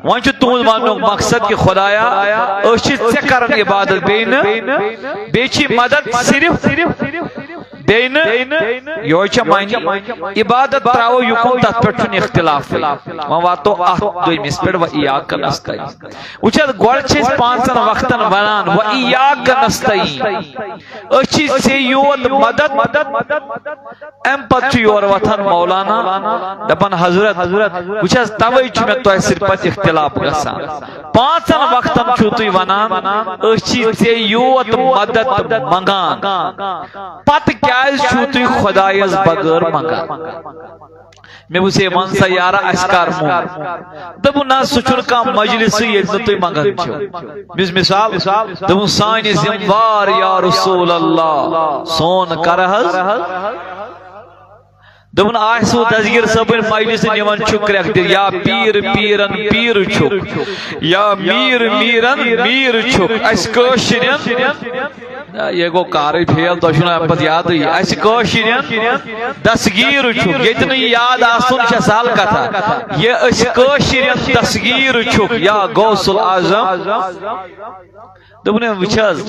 وان چھ تہنٛد وننُک مقصد کہ خدایا أسۍ چھِ ژےٚ کران عبادت بیٚیہِ چھی مدد صرف یہ معنی عبادت تراو یکن تت پہ اختلاف وہاں واتو دویمس پہ وإیاک نستعین وچھت گوڑ چھس پانچن وقتن ونان وإیاک نستعین اچھی سے یوت مدد ام پت یور وطن مولانا دپن حضرت وچھت توئی چھ میں تو صرف اختلاف گسان پانچن وقتن چھو تھی ونان اچھی سے یوت مدد منگان پت کیا چھو تھی خدایز بغیر منگا میں اسے منسا یارا اسکار مون دبو نا سچن کا مجلس یلن تھی منگن چھو مثال دبو سانی زموار یا رسول اللہ سون کرہز دبن آسو تذکر سبن مجلس نیون چھک رکھ یا پیر پیرن پیر چھک یا میر میرن میر چھک اس کوشرین یہ گو کاری پھیل تو شنو پت یاد ہوئی اس کوشرین دستگیر چھک یہ اتنی یاد آسن شسال کا تھا یہ اس کوشرین دستگیر چھک یا غوث العظم دبنے وچھز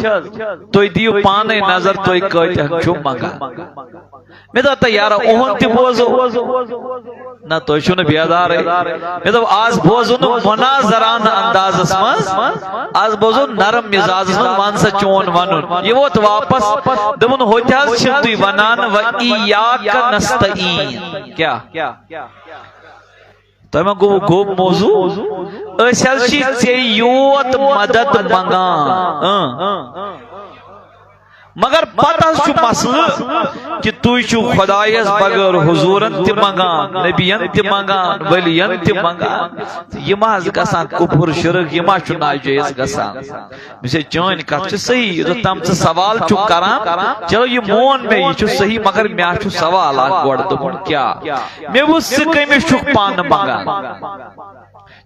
توی دیو پانے نظر توی کہتے ہیں چھو مانگا میں تو یارا اوہن تی بوزو نا تو شنو بیادار ہے میں تو آز بوزو نو مناظران انداز اسمان آز بوزو نرم مزاز اسمان وانسا چون ونن یہ وہ تو واپس دبن ہوتی ہے شنطوی ونان وإیاک نستعین کیا تو میں گو موضوع اسل چی ژے یوت مدد منگان مگر پتہ چھو مسئلہ کہ تو چھو خدایس بغیر حضورن تی منگان نبیان تی منگان ولیان تی منگان یہ ماز گسان کفر شرک یہ ماز چھو ناجیز گسان مجھے چین کہت چھو صحیح تو تم سے سوال چھو کران چلو یہ مون میں یہ چھو صحیح مگر میں چھو سوال آگ گوڑ دمون کیا میں وہ سکے میں چھک پان منگان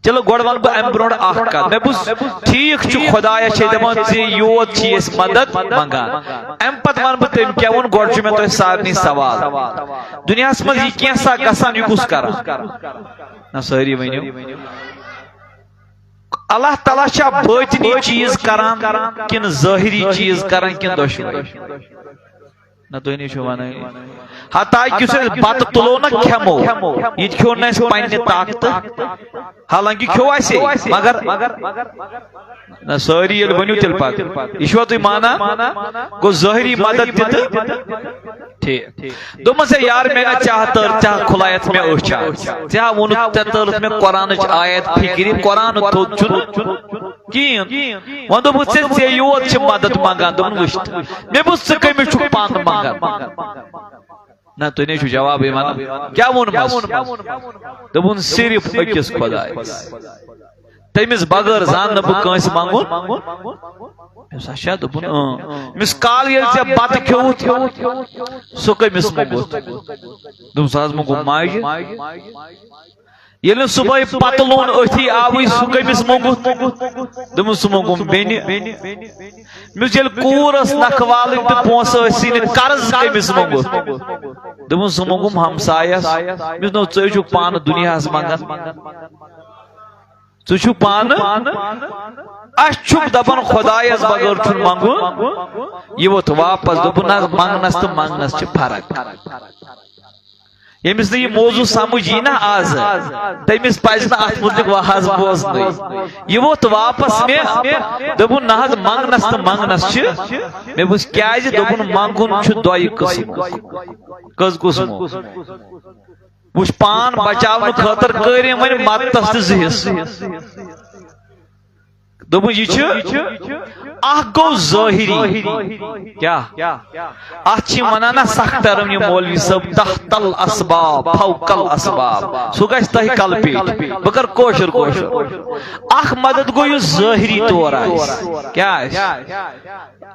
چلو گوڑوان با امبرون آخ کر میں بس ٹھیک چھو خدایا چھے دمان سے یوت چیز مدد منگان ام پت ون با تیم کیا ون گوڑ چھو میں تو سارنی سوال دنیا اسمال یہ کیسا گسان یہ کس کرا نا سہری وینیو اللہ تعالیٰ چھا باطنی چیز کران کن ظاہری چیز کران کن دشوری نہ تو نہیں شو وانا ہتا کسے بات تلو نہ کھمو یہ کیوں نہ اس پائنے طاقت حالانکہ کیوں ایسے مگر نہ سوری یہ بنیو تل پاک ایشوا تو مانا کو ظاہری مدد دیتا ٹھیک دو من سے یار میں چاہ کھلایت میں اوچا چاہ ونو ترت میں قرآن آیت فکری قرآن تو چن کین وان دو مجھ سے یوت چھ مدد مانگان دو من وشت میں مجھ سے کئی میں چھک پاند مانگان نہ تو نہیں چھو جواب ایمانا کیا ون بس دو من صرف اکیس خدای تیمیز بغیر زان نبو کانس مانگون ساشا دو من مسکال یہ سے بات کیوں سو کئی مس مانگوت دو ساز مانگو مائی یلن صبح پتلون اتھی آوی سکے مس مانگوت دو من سو مانگو بینی مس جل کورس نکوالی تو پونس سین کرز کئی مس مانگوت دو من سو مانگو ہمسایس مس نو چوئی چوک پان دنیا اس مانگن چوچو پان اشچوک دبن خدایس بغیر چھن مانگو یہ وہ تو واپس دبن مانگنس تو مانگنس چھ فرق یمس یہ موضوع سمجھی نا آز تیمس پائز نا ات متعلق واحظ بوز نہیں یہ وہ تو واپس میں دبن نہ مانگنس تو مانگنس چھ میں بس کیا جی دبن مانگن چھ دوائی قسم کز قسمو وش پان بچاون خاطر کریم ون ماتس زہس دبن یہ چھ اخ گو ظاہری کیا اچھی منانا سخت ٹرم یہ مولوی صاحب تحت الاسباب فوق الاسباب سو گژھِ تۄہہِ کل پیٹ بہٕ کر کوشر اخ مدد گو یہ ظاہری طور آسہِ کیا آسہِ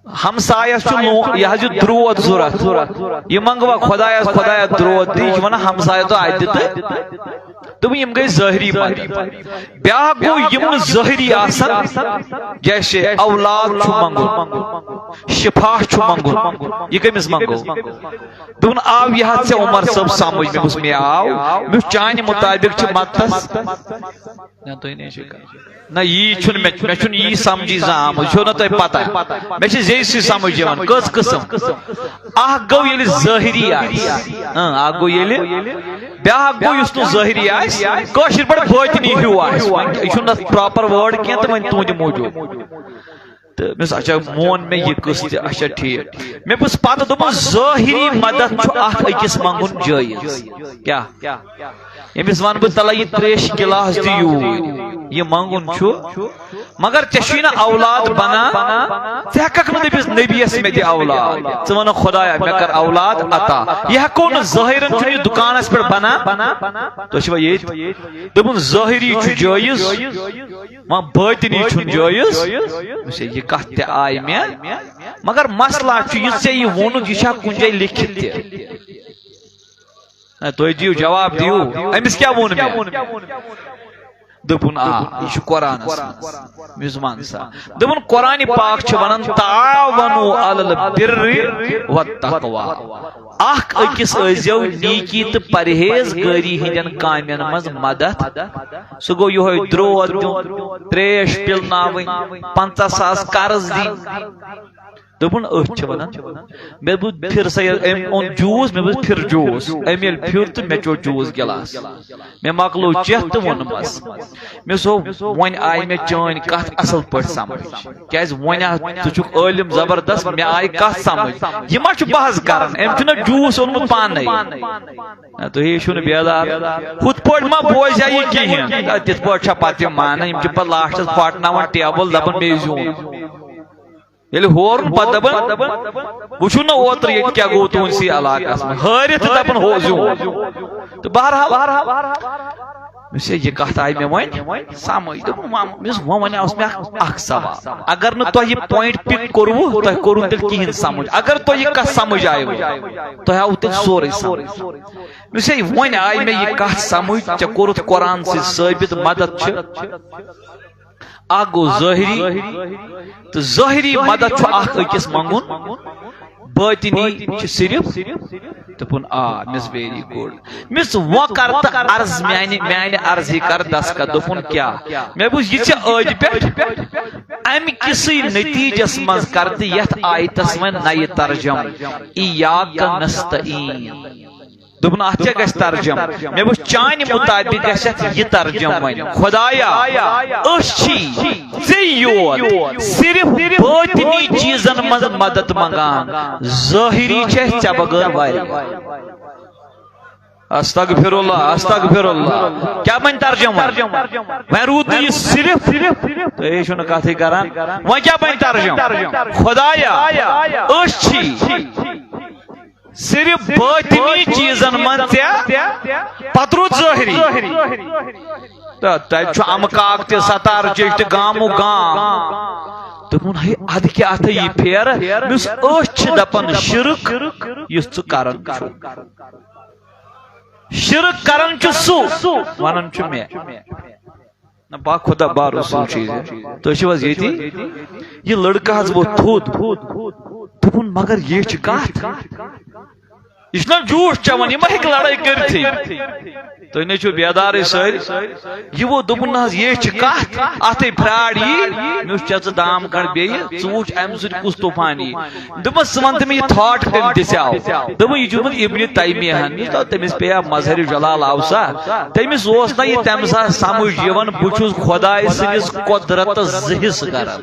ہمسایس چھ یہ جو درود ضرورت یہ منگوا خدایا درود دی ونہ ہمسایہ تو آیت تم یم گئی ظاہری مدد بیا گو یم ظاہری آسن جیسے اولاد چھ منگو شفا چھ منگو یہ کمس منگو دون آو یہ سے عمر صاحب سمجھ میں اس میں آو میں چانہ مطابق چھ متس نہ تو نہیں شکا نہ یہ چھن میں چھن یہ سمجھی زام چھو نہ تو پتہ میں چھ زیسی سمجھ جوان کس قسم اہ گو یلی ظاہری آئیس اہ گو یلی بیاہ گو یس نو ظاہری آئیس کاشر بڑا بھوتنی ہیو آئیس یہ چھن نہ پراپر ورڈ کیا تو میں تون موجود تو میں اچھا مون میں یہ قصہ اچھا ٹھیک میں بس پتہ دپن ظاہری مدد چھو اخ اکس منگن جائز کیا یمس ون بہ تلا یہ تریش گلاس دیو یہ منگن چھو مگر چشینا اولاد بنا ہیکک نبیس نبیس میں دی اولاد ژٕ خدایا مے کر اولاد عطا یہ ہیکو نہ ظاہرن چھُ یہ دکانس پہ بنا تو چھوا یہ دپن ظاہری چھُ جائز ما باطنی چھُن جائز مجھے یہ کتھ تہ آئی میں مگر مسئلہ چھُ یہ ژےٚ یہ وونُکھ یہ چھا کُنہِ جایہِ لیکھِتھ تہِ تو دیو جواب دیو امس کیا وون میں دپن یہ قرآن میزمان سا دپن قرآن پاک چھ ونان تعاونوا علی البر والتقوی اخ اکس ازیو نیکی تو پرہیزگاری ہندین کامین مز مدد سو گو یہ درود دیون تریش پلناوین 50,000 قرض دین دپن چھ ونان میں بود پھر سے اون جوس میں بود پھر جوس ایمیل پھر تو میں چو جوس گلاس میں مکلو چیت تو ون مس میں سو ون آئی میں چین کت اصل پٹ سمجھ کیاز ون تو چھ عالم زبردست میں آئی کت سمجھ یہ ما چھ بحث کرن ام چھ جوس اون پانے تو یہ چھن بیدار خود پٹ ما بوز جائی کہین تت پٹ چھ پتہ مان یم چھ پت لاسٹ پھٹناون ٹیبل دپن میزون یل ہورن پتہ دپن وچھو نا اوتر یہ کیا گو تون سی علاقہ میں ہارت دپن ہو زیون تو بہرحال مجھے یہ کہتا آئی میں وائن سامج مجھے وائن اس میں اخ سوال اگر نہ تو یہ پوائنٹ پک کرو تو کرو تل کہیں سمجھ اگر تو یہ کہت سمجھ آئے تو ہے تل سورے سمجھ مجھے وائن آئی میں یہ کہت سمجھ چا کرت قرآن سے ثابت مدد چھ آگو ظاہری تو ظاہری مدد چھو اخ اکس منگن باطنی چھ صرف دپن مس ویری گڈ مس وہ کرتا عرض میانہ عرض ہی کر دس کا دپن کیا میں بوز یہ چھ اج پہ ام کسی نتیجس مز کرد یت آیتس من نئی ترجم ایاک نستعین دپن ات کیا گژھِ ترجم میں بوز چانہ مطابق گژھِ یہ ترجم ون خدایا اس چھی ژے صرف باطنی چیزن مز مدد منگان ظاہری چھ ژے بغیر واری استغفر اللہ کیا بن ترجم میں رود یہ صرف تو یہ چھن کتھ کران وہ کیا بن ترجم خدایا اس چھی صرف باطنی چیزن من پترو ظاہری تب امکاک تہ ستار چیش تہ گامو گام دپن ہے اد کیا ات یہ پھیر مس اچھ دپن شرک یس ژٕ کران چھُ شرک کران چھُ سُہ ونان چھُ مے نہ با خدا با رسول چیز تو چھوز یتی یہ لڑکا حظ وہ تھود دپن مگر یہ چھ کتھ یہ جوش چون یہ ہیک لڑائی کرتھی تو نہیں چھو بیدار سر یہ وہ دپن حظ یہ کت ات فراڈ یہ مس چھ دام کڑ بیٚیہِ ژٕ وٕچھ امہِ سۭتۍ کُس طوفان یی دوٚپمس ژٕ ون تہٕ مےٚ یہِ تھاٹ کٔمۍ دِژیو دوٚپُن یہِ چھُ ابن تیمیہ تٔمِس پیٚیا مظہر جلال آو سا تٔمِس اوس نہ یہِ تمہِ ساتہٕ سمجھ یِوان بہٕ چھُس خۄداے سٕنٛدِس قۄدرتس زٕ حصہٕ کران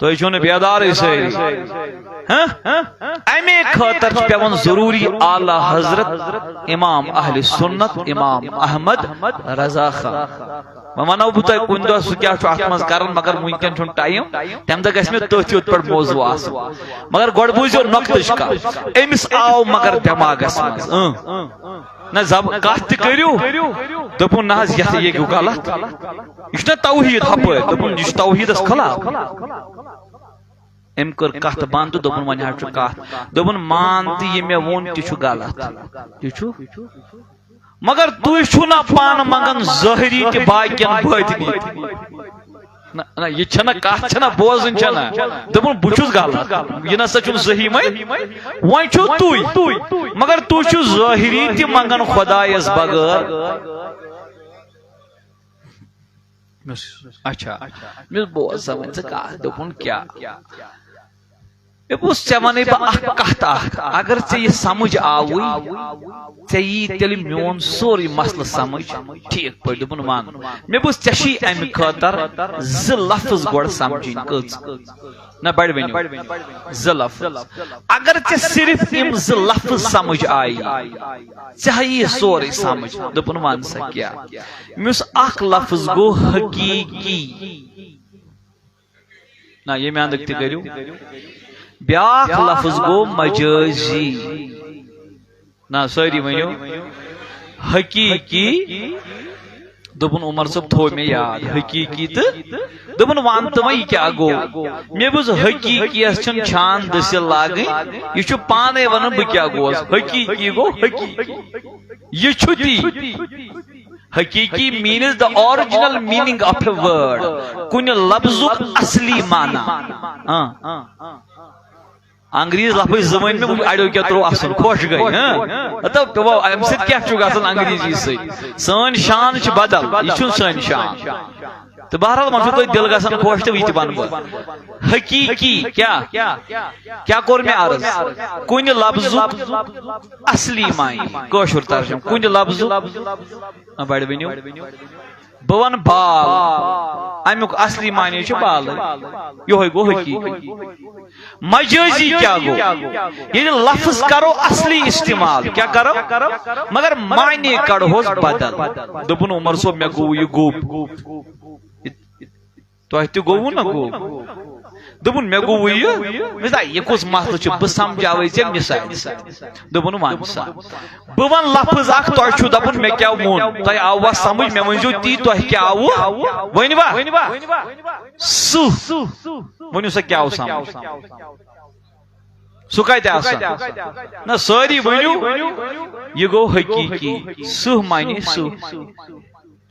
تو چھو بیدار سر امی خاطر پیون ضروری اعلی حضرت امام اہل سنت امام احمد رضا خان ونو بہ تہ کن دہ سہ کیا ات مز کران مگر ونکن چھ ٹائم تم دہ گھس مے تھی یوت پہ موضوع آس مگر گۄڈٕ بوٗزِو نۄقتٕچ کتھ أمِس آو مگر دٮ۪ماغس منٛز نہ کتھ تہِ کٔرِو دوٚپُن نہ حظ یتھ یہِ گوٚو غلط یہِ چھُ نہ توحیٖد ہپٲرۍ دوٚپُن یہِ چھُ توحیٖدس خلاف ام کر کت بند تو دپن ون حظ کت دپن مان تہ یہ مے وون تہ چھ غلط تہ مگر تھی چھو نا پان منگن ظاہری تہ باقین باطنی نہ یہ چھنا کت چھنا بوزن چھنا دپن بہ چھس غلط یہ نسا چھن صحیح میں وۄنۍ چھو تُہۍ مگر تُہۍ چھو ظاہری تہ منگن خدایس بغیر اچھا مے بوز سمجھ کا دپن کیا مے بوز ژے ونے بہ اکھ کتھ اکھ اگر ژے یہ سمجھ آوی ژے یی تیل میون سوری مسئلہ سمجھ ٹھیک پٲٹھۍ دپن ون مے بوز ژے چھی امہ خٲطر زٕ لفظ گۄڈٕ سمجھِنۍ کٔژ نہ بڑ ؤنِو زٕ لفظ اگر ژے صرف یم زٕ لفظ سمجھ آئی ژے ہایی سورُے سمجھ دپن ون سا کیا مےٚ اکھ لفظ گو حقیقی نہ ییٚمہِ اندٕکۍ تہِ کٔرِو بیاکھ لفظ گو مجازی نہ سٲری ؤنِو حقیقی دپن عمر صٲب تھو مےٚ یاد حقیقی تہٕ دپن ون تہٕ وۄنۍ یہِ کیٛاہ گوٚو مےٚ بوٗز حقیقیَس چھُنہٕ چھان دٔسِل لاگٕنۍ یہِ چھُ پانے ونان بہٕ کیٛاہ گوس حقیقی گوٚو حقیقی یہِ چھُ تی حقیقی means the original meaning of a word کُنہِ لفظُک اصلی معنی انگریز لفظ زمین میں اڑو کیا ترو اصل خوش گئی مطلب امہ سۭتۍ کیٛاہ چھُ گژھان انگریزی سۭتۍ سٲنۍ شان چھِ بدل یہِ چھُنہٕ سٲنۍ شان تو بہرحال وۄنۍ چھُو تۄہہِ دل گژھان خوش تہٕ یہِ تہِ ونہٕ بہٕ حقیقی کیا کوٚر مےٚ عرض کُنہِ لفظُک اصلی معنی کٲشُر ترجمہٕ کُنہِ لفظُک بڑِ ؤنِو بہٕ ونہٕ بال امیُک اصلی معنی چھُ بالٕے یہوے گوٚو حقیقی مجازی کیا گو یعنی لفظ کرو اصلی استعمال کیا کرو مگر معنی کڑہوس بدل دپن عمر صٲب مےٚ گوٚو یہِ گوٚب تۄہہِ تہِ گوٚووُ نا گوٚب دپن مےٚ گوٚو یہِ کُس مسلہٕ چھُ بہٕ سمجھاوے ژےٚ مثالہِ دپن ون سا بہٕ ون لفظ اکھ تۄہہِ چھُو دپن مےٚ کیٛاہ ووٚن تۄہہِ آوا سمجھ مےٚ ؤنۍزیو تی تۄہہِ کیٛاہ آوٕ ؤنۍوا سُہ ؤنِو سا کیٛاہ آو سمجھ سُہ کتہِ آسان نہ سٲری ؤنِو یہِ گوٚو حقیقی سُہ معنی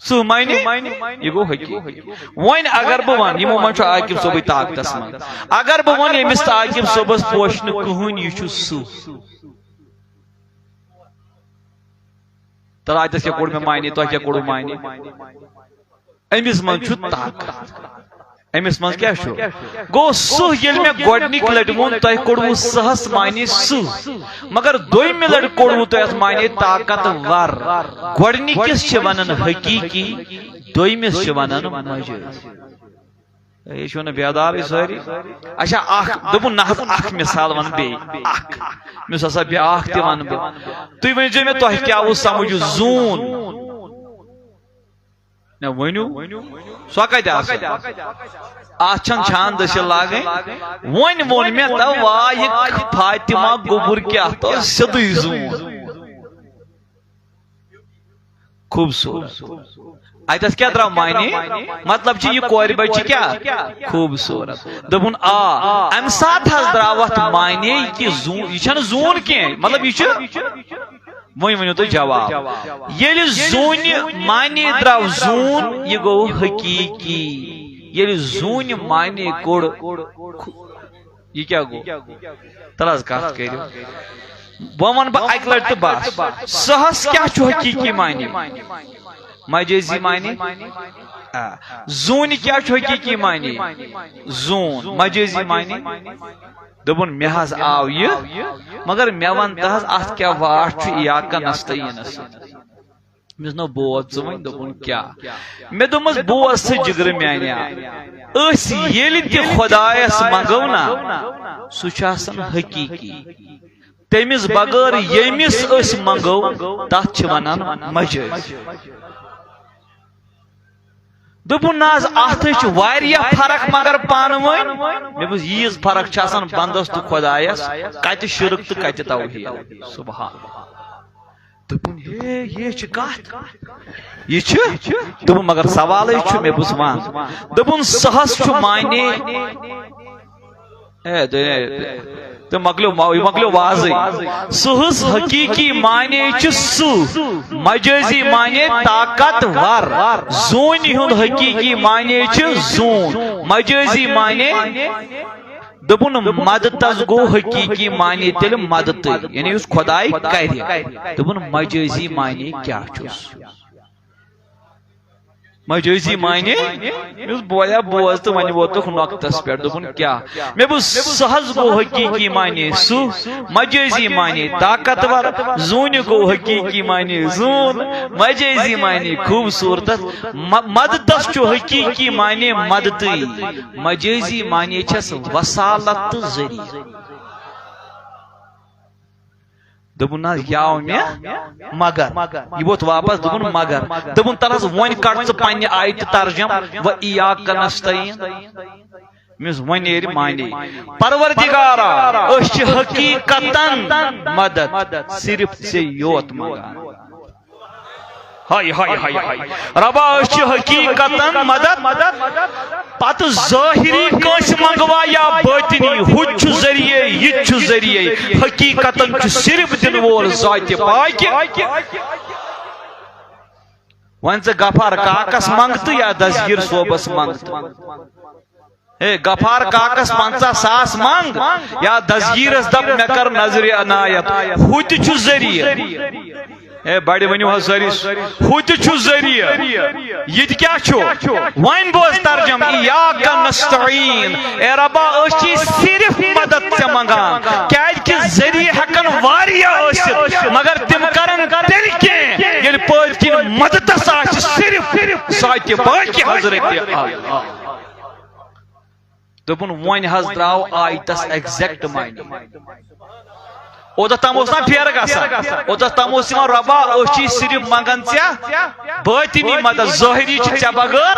سُہ معنی یہِ گوٚو حقیقی وۄنۍ اگر بہٕ ون یِمو منٛز چھُ عاقب صٲبٕے طاقتس منٛز اگر بہٕ ون ییٚمِس تہٕ عاقب صٲبس پوش نہٕ کٕہٕنۍ یہِ چھُ سُہ تل اتٮ۪س کیٛاہ کوٚڑ مےٚ معنی تۄہہِ کیٛاہ کوٚڑوٕ معنی أمِس منٛز چھُ طاقت أمِس منٛز کیٛاہ چھُ گوٚو سُہ ییٚلہِ مےٚ گۄڈنِکۍ لٹہِ ووٚن تۄہہِ کوٚڑوٕ سہس معنی سُہ مگر دوٚیمہِ لٹہِ کوٚڑوٕ تۄہہِ اتھ معنی طاقتور گۄڈنِکِس چھِ ونان حقیقی دوٚیمِس چھِ ونان مجازی یہ چھو نہٕ بیدارٕے سٲری اچھا اکھ دوٚپُن نہ حظ اکھ مثال ون بیٚیہِ اکھ مےٚ ہسا بیاکھ تہِ ونہٕ بہٕ تُہۍ ؤنۍزیو مےٚ تۄہہِ کیٛاہ اوس سمجھ زوٗن نہ ؤنِو سۄ کتہِ آسان اتھ چھنہٕ چھان دٔسِل لاگٕنۍ وۄنۍ ووٚن مےٚ تو وایہِ فاطمہ گوٚبُر کیٛاہ تہٕ سیوٚدُے زوٗن خوٗبصوٗرت اتٮ۪س کیٛاہ درٛاو معنی مطلب چھِ یہِ کورِ بچہِ کیٛاہ خوٗبصوٗرت دوٚپُن آ امہِ ساتہٕ حظ درٛاو اتھ معنی کہِ زوٗن یہِ چھنہٕ زوٗن کینٛہہ مطلب یہِ چھُ وۄنۍ ؤنِو تُہۍ جواب ییٚلہِ زوٗنہِ معنی درٛاو زوٗن یہِ گوٚو حقیقی ییٚلہِ زوٗنہِ معنی کوٚڑ یہِ کیٛاہ گوٚو تل حظ کتھ کٔرِو وۄنۍ ونہٕ بہٕ اکہِ لٹہِ تہٕ بس سہس کیٛاہ چھُ حقیقی معنی مجازی معنی زوٗنہِ کیٛاہ چھُ حقیقی معنی زوٗن مجازی معنی دوٚپُن مےٚ حظ آو یہِ مگر مےٚ ون تہٕ حظ اتھ کیٛاہ واٹھ چھُ یا کنس تہٕ یِنس مےٚ نو بوز ژٕ وۄنۍ دوٚپُن کیٛاہ مےٚ دوٚپمس بوز ژٕ جگرٕ میانیا أسۍ ییٚلہِ تہِ خۄدایس منگو نا سُہ چھُ آسان حقیقی تٔمِس بغٲر ییٚمِس أسۍ منگو تتھ چھِ ونان مجازی دوٚپُن نہ حظ اتھ چھِ واریاہ فرق مگر پانہٕ ؤنۍ مےٚ بوٗز ییٖژ فرق چھِ آسان بندس تہٕ خۄدایس کتہِ شرک تہٕ کتہِ توحیٖد سبحان دوٚپُن ہے یہِ چھِ کتھ یہِ چھِ دوٚپُن مگر سوالٕے چھُ مےٚ بوٗز ون دوٚپُن سہس چھُ معنی تو مکلیو واضح سہس حقیقی معنی چھُ سُہ مجازی معنی طاقتور زوٗنہِ ہُنٛد حقیقی معنی چھُ زوٗن مجازی معنی دوٚپُن مدتس گوٚو حقیقی معنی تیٚلہِ مدتٕے یعنی یُس خۄداے کرِ دوٚپُن مجازی معنی کیٛاہ چھُس مجازی معنی بویا بوز تو ون ووتھ نقطس پہ دپن کیا مے بوز سہز گو حقیقی معنی سو مجازی معنی طاقتور زون گو حقیقی معنی زون مجازی معنی خوبصورت مددس چو حقیقی معنی مددی مجازی معنی چھس وسالت ذریعہ دپن یاو مے مگر یہ ووت واپس دپن مگر دپن ترس ون کڑ ژٕ پننہِ آیتہِ ترجم و ایاک نستعین مس ون نیرِ معنی پروردگارا أسۍ چھِ حقیقتاً مدد صرف ژےٚ یوت منگان ہائی ہائی ہائی ہائی ربا أسۍ چھِ حقیقتاً مدد پتہ ظاہری کٲنٛسہِ منگوا یا باطنی ہُہ چھُ ذریعہ یہِ چھُ ذریعہ حقیقتاً چھُ صرف دِنہٕ وول ذاتِ پاکہِ وۄنۍ ژٕ غفار کاکس منگتہٕ یا دسگیٖر صوبس منگتہٕ اے غفار کاکس 50,000 منگ یا دسگیٖرس دپ مےٚ کر نظرِ عنایت ہُہ تہِ چھُ ذریعہ اے بڑی ونیو حض سٲری ہُہ تہِ چھُ ذریعہ یہ تہِ کیٛاہ چھُ وۄنۍ بوز ترجم ایاک نستعین اے ربا أسۍ چھِ صرف مدد ژےٚ منگان کیٛازِ کہِ ذریعہ ہٮ۪کن واریاہ ٲسِتھ مگر تِم کرن تیٚلہِ کینٛہہ ییٚلہِ پٔتۍ کِنۍ مددس آسہِ صرف ذاتِ پاکہِ حضرت اللہ دوٚپُن وۄنۍ حظ درٛاو آیتس ایگزیکٹ معنی اوتھ تام اوس نا پھیرٕ گژھان اوتھ تام اوس یِوان رۄبا أسۍ چھِ صرف منگان ژےٚ باطنی مدد ظٲہری چھِ ژےٚ بغٲر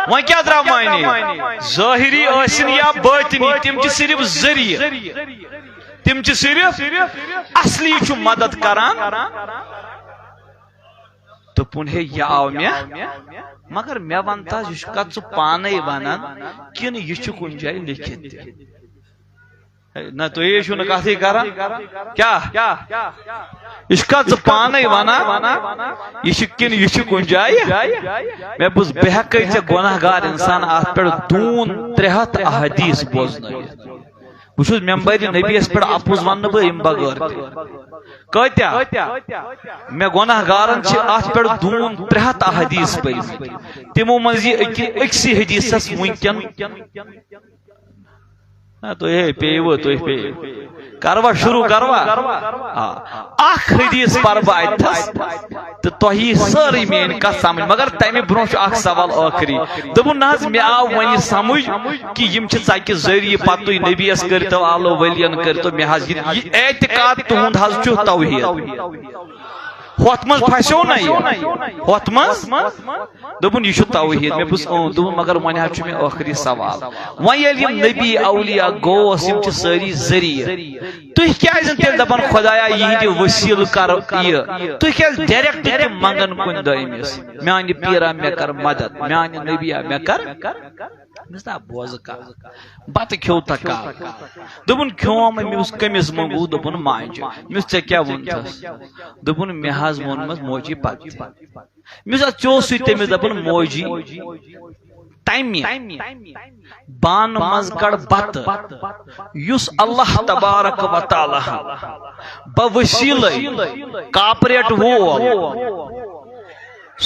وۄنۍ کیٛاہ درٛاو معنی ظٲہری ٲسِن یا باطنی تِم چھِ صرف ذریعہ تِم چھِ صرف اصلی چھُ مدد کران دوٚپُن ہے یہِ آو مےٚ مگر مےٚ ون تہٕ یہِ چھُ کتھ ژٕ پانے ونان کِنہٕ یہِ چھُ کُنہِ جایہِ لیکھِتھ تہِ نہ تُہۍ چھِو نہٕ کتھٕے کران کیٛاہ یہِ چھُ کتھ ژٕ پانے ونان یہِ چھُ کِنہٕ یہِ چھُ کُنہِ جایہِ مےٚ بوٗز بہٕ ہٮ۪کے ژےٚ گۄناہ گار انسان اتھ پٮ۪ٹھ دوٗن 300 احادیث بوزنٲوِتھ بہٕ چھُس ممبر نبی یس پٮ۪ٹھ اپُز وننہٕ بہٕ امہِ بغٲر تہِ کۭتیاہ مےٚ گۄناہ گارن چھِ اتھ پٮ۪ٹھ دوٗن 300 احادیث پٔرمٕتۍ تِمو منٛز یہِ أکسٕے حدیثس وُنکٮ۪ن تُہۍ پیٚیِوٕ تُہۍ پیٚیِو کروا شروع کروا اکھ حدیث پرٕ بہٕ اتتھس تہٕ تۄہہِ یی سٲرٕے میٲنۍ کتھ سمجھ مگر تمہِ برونٛہہ چھُ اکھ سوال ٲخری دوٚپُن نہ حظ مےٚ آو وۄنۍ یہِ سمجھ کہِ یِم چھِ ژکہِ ذٔریعہٕ پتہٕ تُہۍ نبی یس کٔرتو آلو ؤلین کٔرتو مےٚ حظ یہِ اعتقاد تُہُنٛد حظ چھُ توحیٖد ہوٚتھ منٛز پھسیو نہ یہِ ہوٚتھ منٛز دوٚپُن یہِ چھُ توحیٖد مےٚ بوٗز دوٚپُن مگر وۄنۍ حظ چھُ مےٚ ٲخری سوال وۄنۍ ییٚلہِ یِم نبی اولیاء گوس یِم چھِ سٲری ذٔریعہٕ تُہۍ کیٛازِ تیٚلہِ دپان خۄدایا یِہنٛدِ وسیٖلہٕ کر یہِ تُہۍ کیٛازِ ڈایریکٹ تِم منگان کُنہِ دۄہ أمِس میانہِ پیٖرا مےٚ کر مدد میانہِ نبیا مےٚ کر بوزٕ کتھ بتہٕ کھیوٚو تکا دوٚپُن کھیوٚم أمِس کٔمِس منٛگوٗ دوٚپُن ماجہِ مےٚ ژےٚ کیٛاہ ووٚنتھس دوٚپُن مےٚ حظ ووٚنمس موجی پتہٕ مےٚ ژٕ اوسُے تٔمِس دپُن موجی تمہِ بانہٕ منٛز کڑ بتہٕ یُس اللہ تبارک و تعالیٰ بوسیٖلے کاپریٹ وول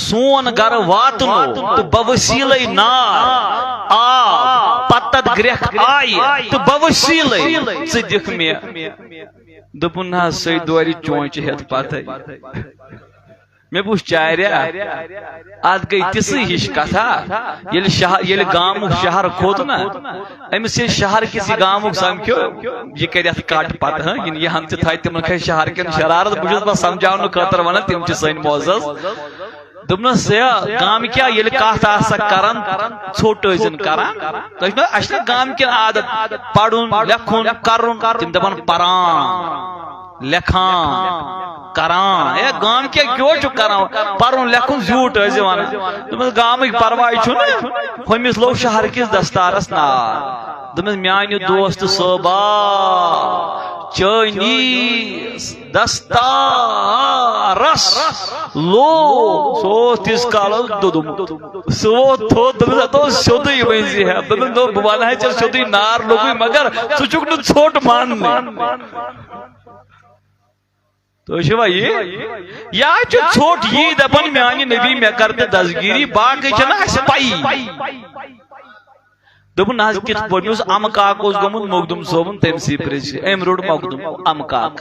سون گرٕ واتنو تہٕ بوسیٖلے نار آب پتہٕ تتھ گرٛٮ۪کھ آیہِ تہٕ بوسیٖلے ژٕ دِکھ مےٚ دوٚپُن نہ حظ سُے دورِ چونچہِ ہٮ۪تھ پتہٕ مےٚ بوٗز چاریا اتھ گٔے تِژھٕے ہِش کتھا ییٚلہِ گامُک شہر کھوٚت نا أمِس ییٚلہِ شہر کِس یہِ گامُک سمکھیو یہِ کرِ اتھ کٹ پتہٕ کِنہٕ یہِ ہن تہِ تھایہِ تِمن کھسہِ شہر کٮ۪ن شرارت بہٕ چھُس پتہٕ سمجاونہٕ خٲطرٕ ونان تِم چھِ سٲنۍ موزز دوٚپنس گامہٕ کیٛاہ ییٚلہِ کتھ آسکھ کران ژھوٚٹ ٲسِن کران تۄہہِ چھُنہ اسہِ چھُنہ گامہٕ کٮ۪ن عادت پرُن لیکھُن کرُن تِم دپان پران لیکھان کران اے گام کیٛاہ کیٛاہ چھُ کران پرُن لیکھُن زیوٗٹھ ٲسۍ ونان دوٚپمس گامٕکۍ پرواے چھُنہٕ ہُمِس لوٚگ شہر کِس دستارس نار دوٚپمس میانہِ دوست صٲبا چٲنِس دستارس لوگ سُہ اوس تیٖتِس کالس دوٚدمُت سُہ ووت تھوٚد دوٚپمس اتھ اوس سیوٚدُے ؤنزِ ہا دوٚپمس بہٕ ونہٕ ہا ژےٚ سیوٚدُے نار لوٚگُے مگر ژٕ چھُکھ نہٕ ژھوٚٹ ماننٕے تو یہ ژھوٹ یہ دپان میانہ نبی مے کر دستگیری باقی چھنا اس پائی دوپن نہ کت پٲٹھۍ اوس امہٕ کاک اوس گوٚمُت مخدوم صٲبُن تٔمسٕے پرٛژھِ أمۍ روٚٹ مخدوم امہٕ کاک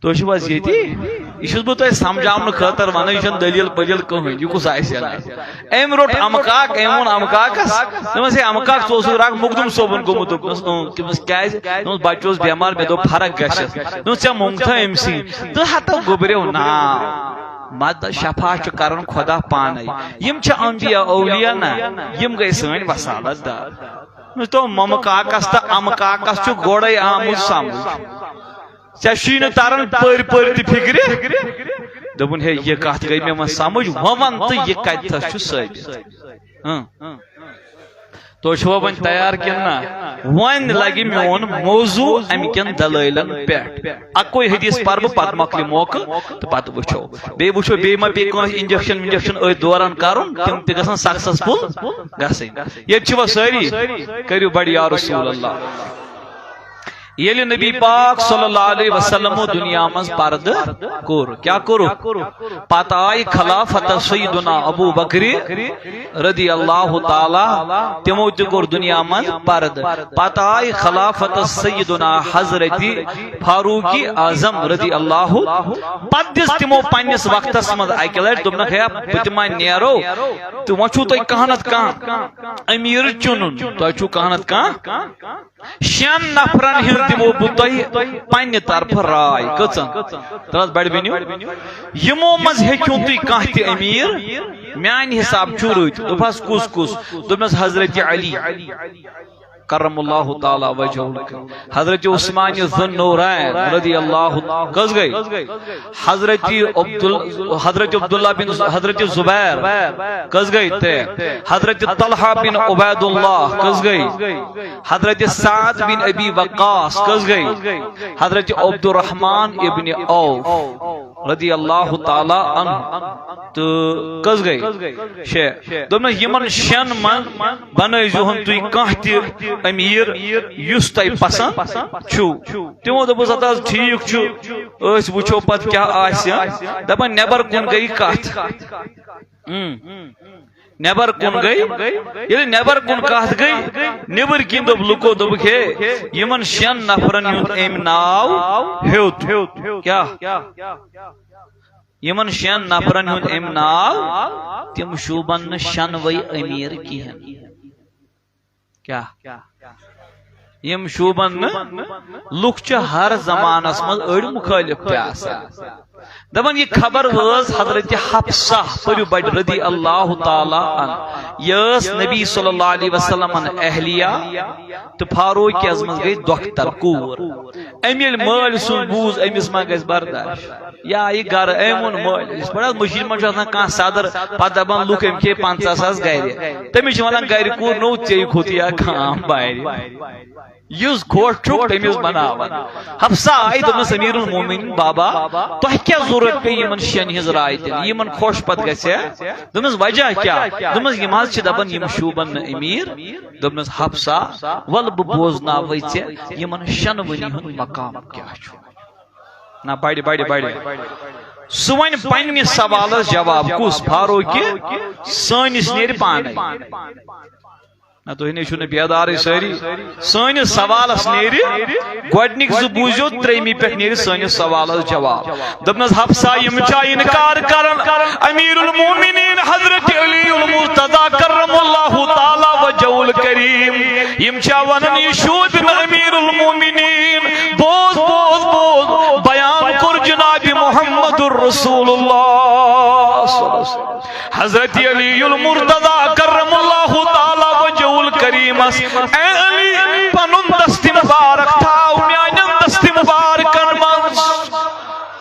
تُہۍ چھِو حظ ییٚتی یہ چھُس بہٕ تۄہہِ سمجھاونہٕ خٲطرٕ ونان یہ چھنہٕ دلیل پٔدیل کٕہٕنۍ یہِ کُس آسہِ أمۍ روٚٹ امہٕ کاک أمۍ ووٚن امہٕ کاکس دوٚپمس ہے امہٕ کاک ژٕ اوسُکھ رکھ مخدوم صٲبُن گوٚمُت دوٚپمس کیٛازِ دوٚپمس بچہِ اوس بٮ۪مار مےٚ دوٚپ فرق گژھٮ۪س دوٚپمس ژےٚ موٚنگتھا أمسٕے تہٕ ہتو گوٚبریو ناو مت شفا کرن خدا پانے یم انبیاء اولیاء نا یم گئی سن وسالت دار تو مم کاکس تو ام کاکس گوڑے آمد سمجھ ژےٚ تران پٔرۍ پٔرۍ تہِ فکرِ دوٚپُن ہے یہ کتھ گئی مےٚ سمجھ ون تو یہ کتھس چھُ ثٲبت تو چھو ون تیار کن نا ون لگی میون موضوع امکن دلائلن پہ اکوئی حدیث پر بہ پتہ مکلی موقع تو پتہ وچھو بیٚیہِ ما پے کانٛہہ انجیکشن أتھۍ دوران کرُن تِم تہِ گژھن سکسسفل گژھٕنۍ ییٚتہِ چھِوا سٲری کٔرِو بڑِ یا رسول اللہ ییٚلہِ نبی پاک صلی اللہ علیہ وسلم دنیا مز پرد کور کیا کرو پتہ آئی خلافت سیدنا ابو بکر رضی اللہ تعالی تمو تہ کور دنیا مز پرد پتہ آئی خلافت سیدنا حضرت فاروق اعظم رضی اللہ پتہ دس تمو پنس وقتس مز اکہ لٹ دوپنکھ ہے بتما نیرو تو وۄنۍ چھو تۄہہِ کانٛہہ نتہٕ کانٛہہ امیر چُنُن تۄہہِ چھو کانٛہہ نتہٕ کانٛہہ شین نفرن ہند دمو بہٕ تۄہہِ پننہِ طرفہٕ راے کٔژن ترٛس بڑِ بینِو یمو منٛز ہیٚکِو تُہۍ کانٛہہ تہِ امیر میانہِ حساب چھُ رٕتۍ دوٚپہس کُس کُس دوٚپنس حضرت علی کرم اللہ تعالی وجہہ حضرت عثمان ذو النورین رضی اللہ کس گئی حضرت عبداللہ بن حضرت زبیر کس گئی تے حضرت طلحہ بن عبید اللہ کس گئی حضرت سعد بن ابی وقاص کس گئی حضرت عبد الرحمن ابن عوف رضی اللہ تعالی عنہ تو کس گئی شے دوپنس یمن شین من بنٲیزہون تُہۍ کانٛہہ تہِ امیر یُس تۄہہِ پسند چھُو تمو دوٚپُس اَدٕ حظ ٹھیٖک چھُ أسۍ وٕچھو پتہٕ کیٛاہ آسہِ دپان نٮ۪بر کُن گٔے کتھ نٮ۪بر کُن گٔے ییٚلہِ نٮ۪بر کُن کتھ گٔے نٮ۪بٕرۍ کِنۍ دوٚپ لُکو دوٚپُکھ ہے یِمن شین نفرن ہُنٛد أمۍ ناو ہیوٚت کیٛاہ یمن شین نفرن ہُنٛد أمۍ ناو تِم شوٗبن نہٕ شنوے امیر کِہیٖنۍ کیا یم شوبن لُکھ چھِ ہر زمانس مز أڑۍ مخالف تہِ آسان دپان یہ خبر وٲژ حضرت حفصہ پٔرِو بڑِ رضی اللہ تعالی عنہ یہ ٲس نبی صلی اللہ علیہ وسلم اہلیہ تو فاروق اعظمس گئی دۄختر کوٗر أمۍ ییٚلہِ مٲلۍ سُنٛد بوٗز أمِس ما گژھِ برداش یہ آیہِ گرٕ أمۍ ووٚن مٲلۍ یِتھ پٲٹھۍ مٔشیٖد منٛز چھُ آسان کانٛہہ صدر پتہٕ دپان لُکھ أمۍ کھے 50,000 گرِ تٔمِس چھِ ونان گرِ کوٗر نوٚو ژےٚ کھوٚت یا خام بارِ یُس خۄش چھُکھ تٔمِس بناوان حفصہ آیہِ دوٚپنس امیر المومنین بابا تۄہہِ کیٛاہ ضروٗرت پیٚیہِ یِمن شین ہٕنٛز راے دِنۍ یِمن خۄش پتہٕ گژھِ دوٚپنس وجہ کیٛاہ دوٚپنس یِم حظ چھِ دپان یِم شوٗبن نہٕ امیر دوٚپنس حفصہ ول بہٕ بوزناوے ژےٚ یِمن شنوٕنی ہُنٛد مقام کیٛاہ چھُ نہ بڑِ سُہ وَنہِ پننہِ سوالس جواب کُس فاروق سٲنِس نیرِ پانے نہ تُہۍ نے چھُو نہٕ بیدارٕے سٲری سٲنِس سوالس نیرِ گۄڈنِکۍ زٕ بوٗزِو ترٛیٚیمہِ پٮ۪ٹھ نیرِ سٲنِس سوالس جواب دوٚپنس حفصہ یِم چھا اِنکار کران امیر المومنین حضرت علی المرتضیٰ کرم اللہ تعالی وجہہ الکریم یِم چھا ونان یہِ شوٗبہِ نہٕ امیر المومنین بوز بوز بوز بیان کوٚر جناب محمد الرسول اللہ حضرت علی المرتضیٰ کرم اللہ تعالی وجہہ الکریمس اے علی پنن دست مبارک تھاو میانن دست مبارکن منز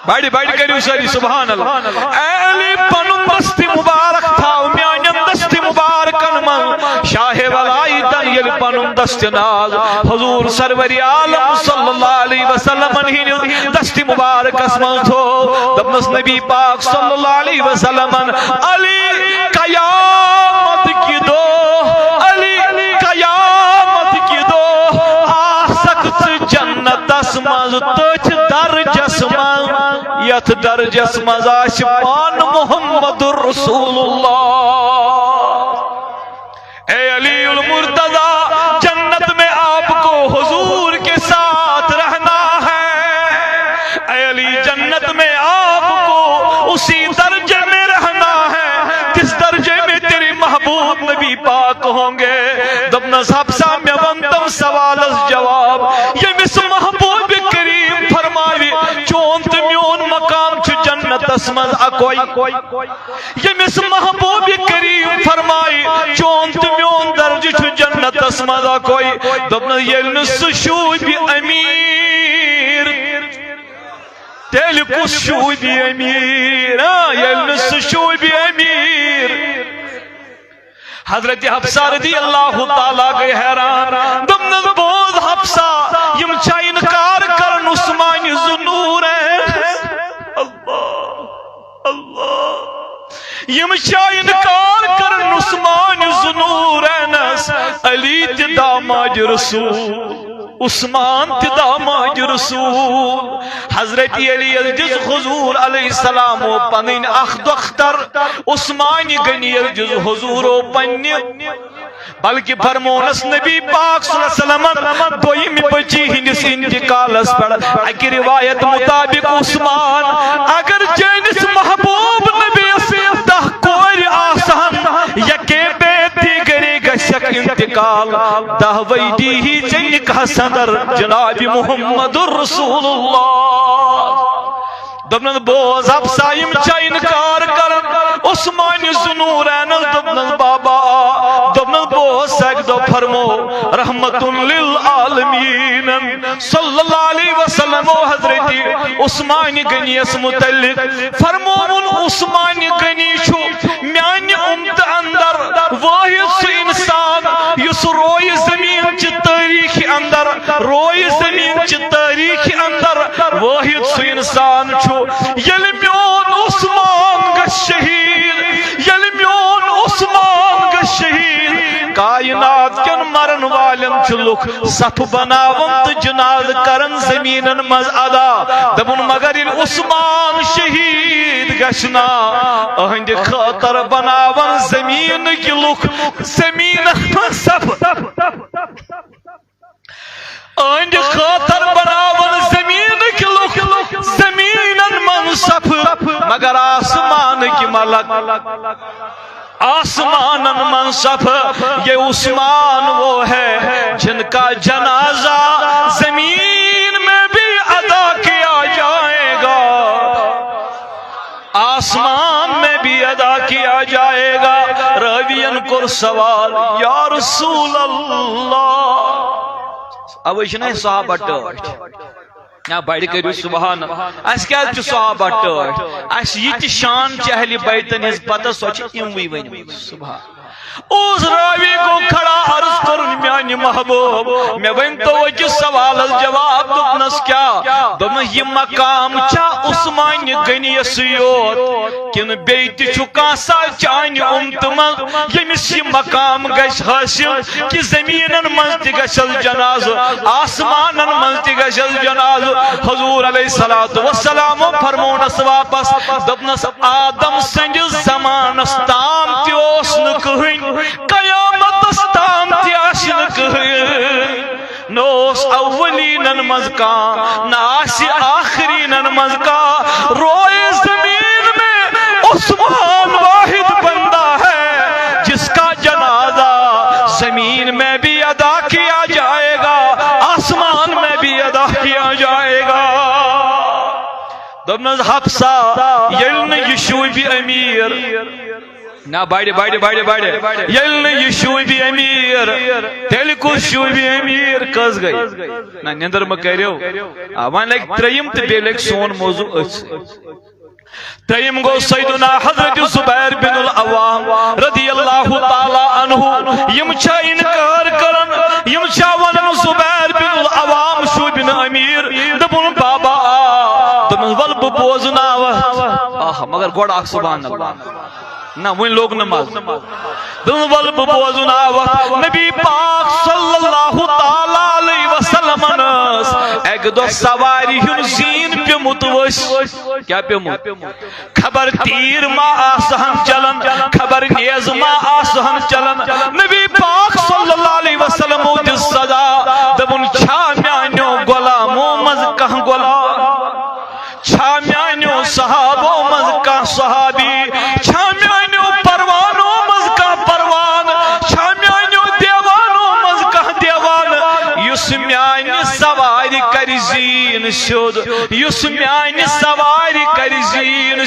بڑی کریو ساری سبحان اللہ اے علی پنن دست مبارک تھاو میانن دست مبارکن منز شاہ ولایتن یل پنن دست ناز حضور سرور عالم صلی اللہ علیہ وسلم ہن دست مبارکس منز تھو دپنس نبی پاک صلی اللہ علیہ وسلم علی قیامت کی دو قیامت کی دو آ سکت جنت اسمان مز تچ درجس مز یت درجس مز آش پان محمد رسول اللہ. اے علی المرتضی جنت میں آپ کو حضور کے ساتھ رہنا ہے. اے علی جنت میں آپ کو اسی درجے میں رہنا ہے جس درجے میں تیری محبوب نبی پاک ہوں گے. دبنس حفصہ میں ونتم سوالس جواب یمس محبوب کریم فرماوی چون تو میون مقام چھ جنت اسمز اکوئی. یمس محبوب کریم فرمائی چون تو میون درج چھ جنت اسمز اکوئی. دبنس یلنس شوب امیر تیل کس شوب امیر یلنس شوب امیر. حضرت حفصہ رضی اللہ تعالیٰ گئی حیران. دمنز بوز حفصہ یم چھا انکار کرن عثمان ذوالنور اللہ اللہ یم چھا انکار کرن عثمان ذوالنور علی تی داماد رسول عثمان تی داماد رسول. حضرت علی الجز حضور علیہ السلام و پنین اخد اختر عثمانی گنی الجز حضور و پنی بلکہ فرمونس نبی پاک صلی اللہ علیہ وسلم دویم بچی ہنس انتقال اس پر اکی روایت مطابق عثمان اگر جینس محبوب نبی دہ کوئی آسان یکی بیتی گری گشک انتقال دہ ویدی ہی چینک حسندر جناب محمد رسول اللہ. دبنن بوز حفصائم چا انکار کرن عثمان ذوالنورین دبنن بابا دبنن بوز سیک دو فرمو رحمت للعالمین صلی اللہ علیہ وسلم و حضرت عثمان غنی اس متعلق فرمون عثمان غنی چھو میانی امت اندر واحد سو انسان یس روی زمین چی تاریخ اندر روی زمین چی تاریخ اندر واحد سو انسان چھو یل میون عثمان کا شہید یل میون عثمان کا شہید. کائنات کن مرن والن چلوک صف بناون تو جناز کرن زمینن مز ادا دبن مگر عثمان شہید گشنا اہند خاطر بناون زمین کی لوک زمین صف اہند خاطر بناون زمین کی لوک زمینن من صف مگر آسمان کی ملک آسمان منصف. یہ عثمان وہ ہے جن کا جنازہ زمین میں بھی ادا کیا جائے گا آسمان میں بھی ادا کیا جائے گا. راوین کر سوال یا رسول اللہ اب اشنے صحابہ ٹوٹ یا بڑھ کریو سبحان اس کیا چھ صحابہ ٹوٹ اس یہ شان چھ اہل بیتن اس پتہ سوچ اموی ونی سبحان. اس راوی کو کھڑا عرض کرن میانی محبوب میں ون تو وجہ سوال جواب دنس کیا دم یہ مقام چا عثمان غنی سیوت کن بیت چکا سا چان امت من یمس یہ مقام گش حاصل کہ زمینن من تی گشل جناز آسمانن من تی گشل جناز. حضور علیہ الصلوۃ والسلام فرمونس واپس دپنس آدم سنج زمانس تام تی اوس نہ کہن قیامت استام تی آشن کہن نوس اولینن مزکا ناسی آخرینن مزکا. روئے زمین میں عثمان واحد بندہ ہے جس کا جنازہ زمین میں بھی ادا کیا جائے گا آسمان میں بھی ادا کیا جائے گا. دبنز حفصہ یلن یشوب امیر نا باڑے باڑے باڑے باڑے یلن یشوب امیر تیل کو شوب امیر کس گئی نا نندر مکریو وان لیک تریم تے بے لیک سون موضوع اس تریم گو سیدنا حضرت زبیر بن العوام رضی اللہ تعالی عنہ یم چھا انکار کرن یم چھا ونن زبیر بن العوام شوب بن امیر دبن بابا دبن ول بوزنا مگر گوڑ اخ سبحان اللہ نہ وہ لوگ نماز دل ول بوزنا نبی پاک صلی اللہ تعالی علیہ وسلم ایک اک دو سواری ہن زین پیمت وس کیا پیمت خبر تیر ما آسہن چلن خبر نیز ما آسہن چلن نبی پاک صلی اللہ علیہ وسلم دس صدا دبن چھا میانیو غلامو مز کہاں غلام چھا میانیو صحابو مز کہاں صحابی چھا میانیو پروانو مز کہاں پروان چھا میانیو دیوانو مز کہاں دیوان یس میانی سواری کر زین شد یس میانی سواری کر زین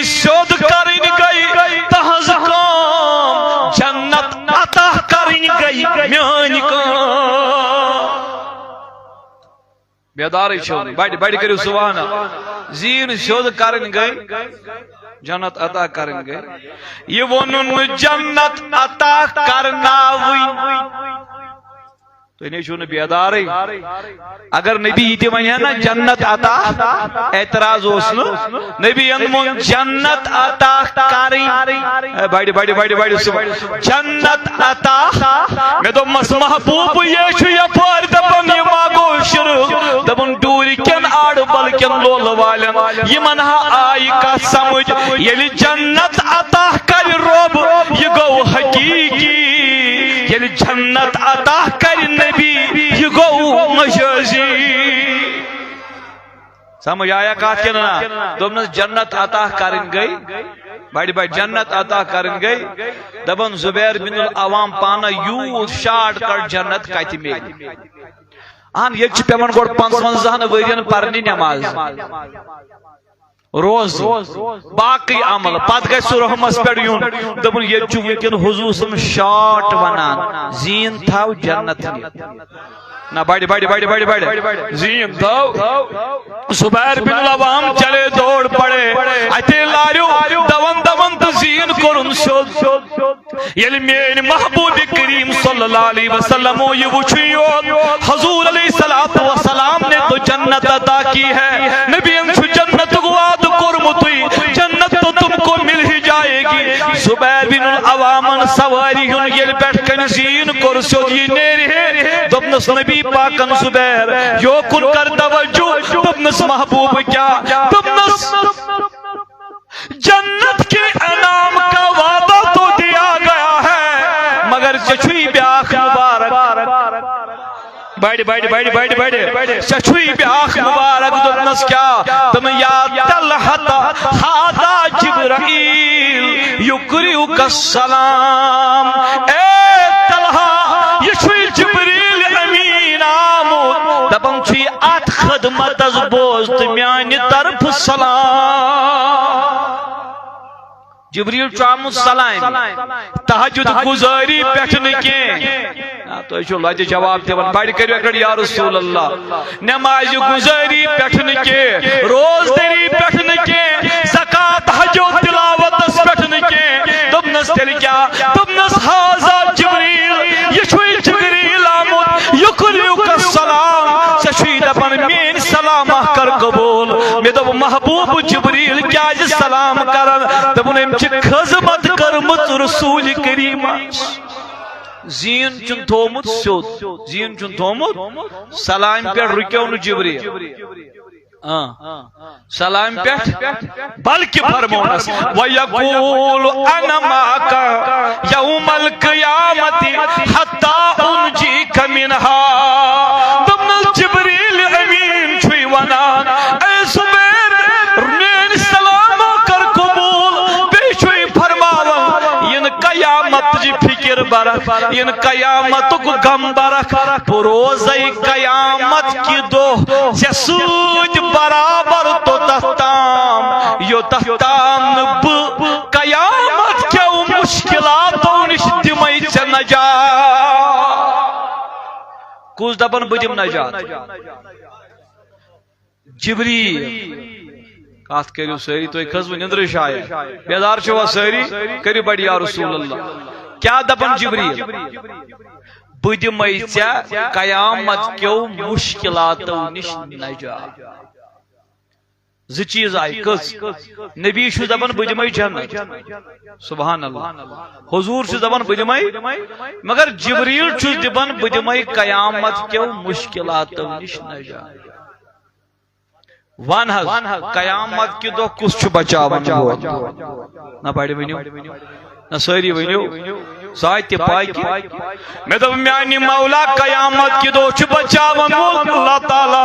شد کرن گئی تہز کام جنت عطا کرن گئی میانی کام بیداری چھو بڑی کریو سبحانہ زین شد کرن گئی جنت عطا کرن گئی یہ ونن جنت عطا کرناوی تو انہیں چھو بیداری اگر نبی یہ ونیا نا جنت عطا اعتراض ہوسنو نبی انمون جنت عطا کریں بڑی جنت عطا میں تو مس محبوب یہ چھو یا پار دبن یہ ماغو شروع دبن دوری کن آڑ بلکن لول والن یہ منہا آئی کا سمجھ یلی جنت عطا کر روب یہ گو حقیقی یلی جنت عطا کر نبی یہ گو مجازی سمجھ آیا کہا کہ نا دومنس جنت عطا کرن گئی بڑی جنت عطا کرن گئی دبن زبیر بن العوام پانا یوت شاٹ کر جنت کہتی میں آن یہ چھ پیمن گوڑ 55 ورین پرنی نماز روز باقی عمل پات گئی سو رحمس پیڑ یون دبن یہ چھ ویکن حضور سم شاٹ ونان زین تھاو جنت نا بڑی زین تھاو زبیر بن العوام چلے دوڑ پڑے اتے لاریو دون تو زین کرن شد یلی مین محبوب کریم صلی اللہ علیہ وسلم یہ وچھیو حضور علیہ السلام نے تو جنت عطا کی ہے نبی انچو جنت گواد کرمتوی جنت تو تم کو مل ہی جائے گی زبیر بن العوام سواری ہن یل بیٹھ کن زین کر شد یہ نیری ہے دبنس نبی پاکن زبیر یو کن کر توجہ دبنس محبوب کیا دبنس جنت کے انعام کا وعدہ تو دیا گیا ہے مگر چچوئی بیاخ مبارک بڑی چچوئی بیاخ مبارک دبنس کیا تم یاد طلحت ہادا جبرائیل یکریوک السلام اے طلحہ یشوئی جبریل امین آمود دبن چھوئی آت خدمت از بوزت میانی طرف سلام جبریل چام السلام تحجد گزاری پیٹھن کے تو ایشو اللہ جی جواب دیون بڑی کریو اکڑ یا رسول اللہ نماز گزاری پیٹھن کے روز دری پیٹھن کے زکاة حجو تلاوت پیٹھن کے دبنس تل کیا دبنس حاضا جبریل یشوی جبریل آمد یکریوک السلام سشوی دبن مین سلام کر قبول میں دب محبوب جبریل کیا جی سلام کرن دبن امچ خزمت کرمت رسول کریم زین چن تھومت سود زین چن تھومت سلام پر رکیو نو جبریل سلام پیٹھ بلکہ فرمونس وَيَقُولُ أَنَا مَعَكَ يَوْمَ الْقِيَامَةِ حَتَّى أُنْجِيكَ مِنْهَا دبن جبریل امین چھوئی ونان اے زبیر رنین سلام کر قبول بے چھوئی فرماون ین قیامت جی فکر برک ین قیامت کو غم برک بروزی قیامت کی دو جسوج برابر تو تحتام یو تحتام نب قیامت کیوں مشکلاتوں نشتمائی چا نجات کس دبن بجم نجات جبریل کات کریو سیری تو ایک خزو نندرش آیا بیدار شوا سیری کری بڑی یا رسول اللہ کیا دبن جبریل بجمائی چا قیامت کیوں مشکلاتوں نشت نجات زٕ چیز آئی کس نبی چھُ دپان بہٕ دِمے جنت سبحان اللہ حضور چھُ دپان بہٕ دِمے مگر جبریل چھُس دپان بہٕ دِمے قیامت کیو مشکلاتو نش نجات ون حظ قیامت کہ دۄہ کُس چھُ بچاوان وول نہ پڑِ ؤنِو نہ سٲری ؤنِو ساتہِ تہِ پاے کہِ مےٚ دوٚپ میانہِ مولا قیامت کہ دۄہ چھُ بچاوان وول اللہ تعالیٰ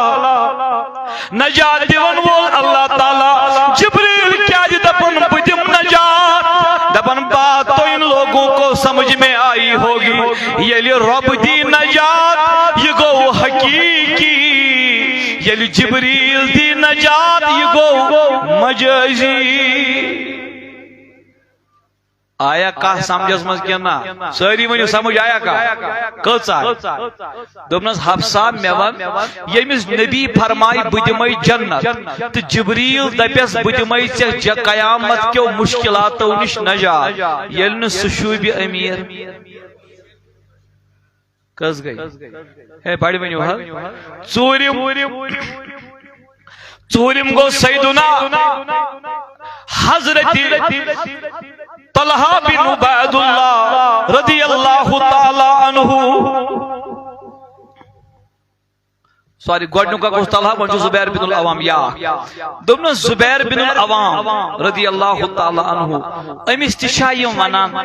نجات دِوان وول اللہ تعالیٰ جبریل کیازِ دپان بہٕ دِمہٕ نجات دپان بات تو ان لوگوں کو سمجھ میں آئی ہوگی ییٚلہِ رۄب دی نجات یہ گوٚو حقیقی ییٚلہِ جبریل دی نجات یہ گوٚو مجازی آیا کہہ سمجھس مز کنا ساری ونیو سمجھ آیا کہہ کٔژ آیہِ دوٚپنس حفصہ مےٚ ون ییٚمِس نبی فرمائی بہٕ دِمے جنت تہٕ جبریل دپیس بہٕ دِمے ژےٚ قیامت کیو مشکلاتو نش نجات ییٚلہِ نہٕ سُہ شوٗبہِ امیر کٔژ گٔے ہے بڑِ ؤنِو حظ ژوٗرِم گوٚو سیدنا حضرت طلحہ بن عبید اللہ رضی اللہ تعالی عنہ سوری گۄڈنیُک گوٚو طلحہ وۄنۍ چھُ زبیر بن العوام یا دوٚپنس زبیر بن العوام رضی اللہ تعالی عنہ أمِس تہِ چھا یِم ونان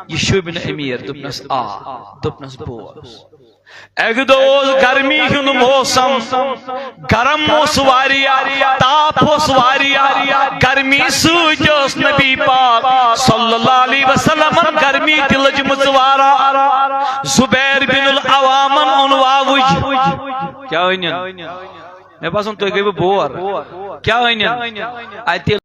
یہِ شوٗبہِ نہٕ امیر دوٚپنس آ دوٚپنس بوز اکہِ دۄہ اوس گرمی ہُنٛد موسم گرم اوس واریاہ تاپ اوس واریاہ گرمی سۭتۍ ٲس نبی پاک صلی اللہ علیہ وسلمن گرمی تہِ لٔجمٕژ واریاہ زبیر بن العوامن اوٚن واوٕج کیٛاہ أنِن مےٚ باسان تُہۍ گٔیوٕ بور کیٛاہ أنِن اتہِ